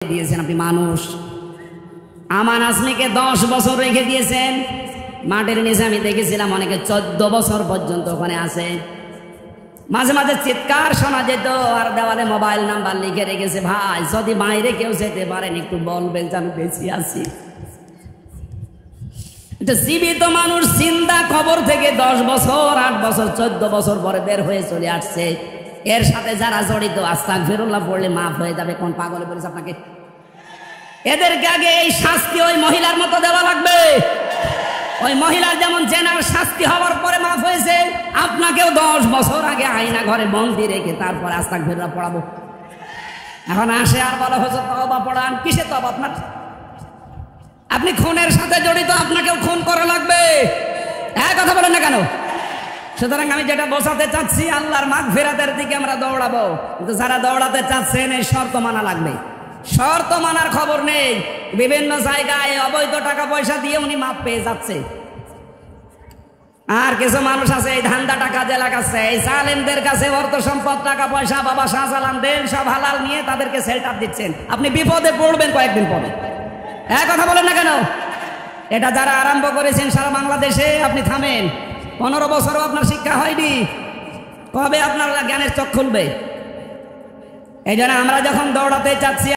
দিয়েছেন আপনি মানুষ। আমান আসমিকে 10 বছর রেখে দিয়েছেন মাটির নিচে। আমি দেখেছিলাম অনেকে 14 বছর পর্যন্ত ওখানে আছে। মাঝে মাঝে চিৎকার শোনা যেত, আর দেওয়ালে মোবাইল নাম্বার লিখে রেখেছে, ভাই যদি বাইরে কেউ যেতে পারেন একটু বলবেন যে আমি বেঁচে আছি। এটা জীবিত মানুষ জিন্দা কবর থেকে 10 বছর 8 বছর 14 বছর পরে বের হয়ে চলে আসছে। এর সাথে যারা জড়িত আস্তাগফিরুল্লাহ পড়লে মাফ হয়ে যাবে। কোন পাগলে বলেছে আপনাকে? এদেরকে আগে এই শাস্তি ওই মহিলার মতো দেওয়া লাগবে। ওই মহিলার যেমন জেনার শাস্তি হওয়ার পরে মাফ হয়েছে, আপনাকেও 10 বছর আগে আয়না ঘরে বন্দি রেখে তারপরে আস্তাগফিরুল্লাহ পড়াবো। এখন আসে আর বলা হচ্ছে তওবা পড়ান। কিসে তওবা আপনার? আপনি খুনের সাথে জড়িত, আপনাকেও খুন করা লাগবে। এক কথা বলেন না কেন? সুতরাং আমি যেটা বোঝাতে চাচ্ছি, আল্লাহর মাগফিরাতের দিকে আমরা দৌড়াবো, কিন্তু যারা দৌড়াতে চাচ্ছেন এই শর্ত মানা লাগবে। শর্ত মানার খবর নেই। বিভিন্ন জায়গায় অবৈধ টাকা পয়সা দিয়ে উনি মাপ পেয়ে যাচ্ছে। আর কিছু মানুষ আছে এই ধান্দা টাকা যে লাগাচ্ছে, এই জালেমদের কাছে অর্থ সম্পদ টাকা পয়সা বাবা শাহজালাল দেন সব হালাল নিয়ে তাদেরকে সেলটাপ দিচ্ছেন। আপনি বিপদে পড়বেন কয়েকদিন পরে। এক কথা বলেন না কেন? এটা যারা আরম্ভ করেছেন সারা বাংলাদেশে, আপনি থামেন। 15 বছরও আপনার শিক্ষা হয়নি, কবে আপনার জ্ঞানের চোখ খুলবে? এই জন্য আমরা যখন দৌড়াতে চাচ্ছি